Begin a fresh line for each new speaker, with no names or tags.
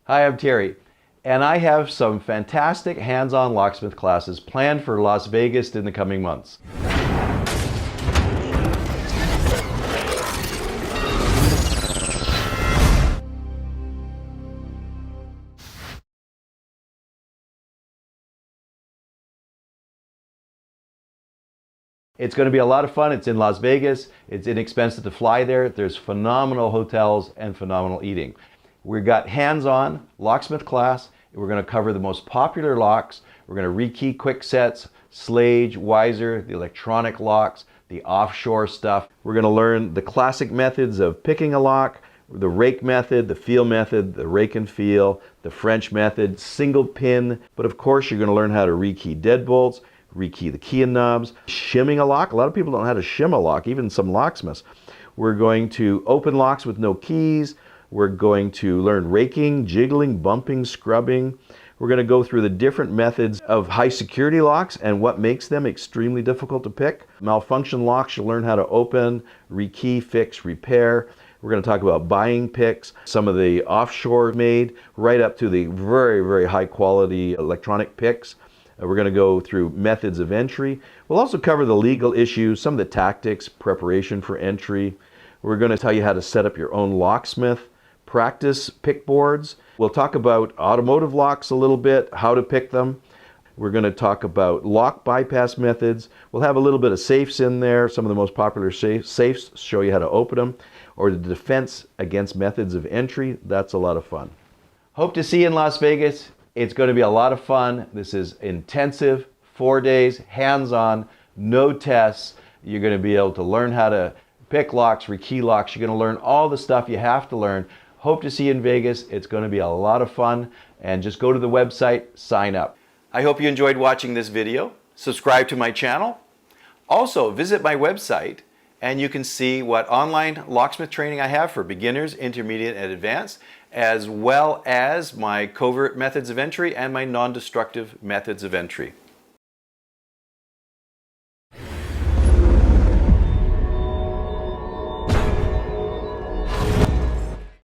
Hi, I'm Terry, and I have some fantastic hands-on locksmith classes planned for Las Vegas in the coming months. It's going to be a lot of fun. It's in Las Vegas. It's inexpensive to fly there. There's phenomenal hotels and phenomenal eating. We've got hands-on locksmith class. We're going to cover the most popular locks. We're going to rekey quick sets, Slage, Weiser, the electronic locks, the offshore stuff. We're going to learn the classic methods of picking a lock, the rake method, the feel method, the rake and feel, the French method, single pin. But of course, you're going to learn how to rekey deadbolts, rekey the key and knobs, shimming a lock. A lot of people don't know how to shim a lock, even some locksmiths. We're going to open locks with no keys. We're going to learn raking, jiggling, bumping, scrubbing. We're going to go through the different methods of high security locks and what makes them extremely difficult to pick. Malfunction locks, you'll learn how to open, rekey, fix, repair. We're going to talk about buying picks, some of the offshore made, right up to the very, very high quality electronic picks. We're going to go through methods of entry. We'll also cover the legal issues, some of the tactics, preparation for entry. We're going to tell you how to set up your own locksmith practice pick boards. We'll talk about automotive locks a little bit, how to pick them. We're going to talk about lock bypass methods. We'll have a little bit of safes in there, some of the most popular safes, show you how to open them, or the defense against methods of entry. That's a lot of fun. Hope to see you in Las Vegas. It's going to be a lot of fun. This is intensive, 4 days, hands-on, no tests. You're going to be able to learn how to pick locks, rekey locks. You're going to learn all the stuff you have to learn. Hope to see you in Vegas. It's going to be a lot of fun. And just go to the website, sign up. I hope you enjoyed watching this video. Subscribe to my channel. Also, visit my website and you can see what online locksmith training I have for beginners, intermediate, and advanced, as well as my covert methods of entry and my non-destructive methods of entry.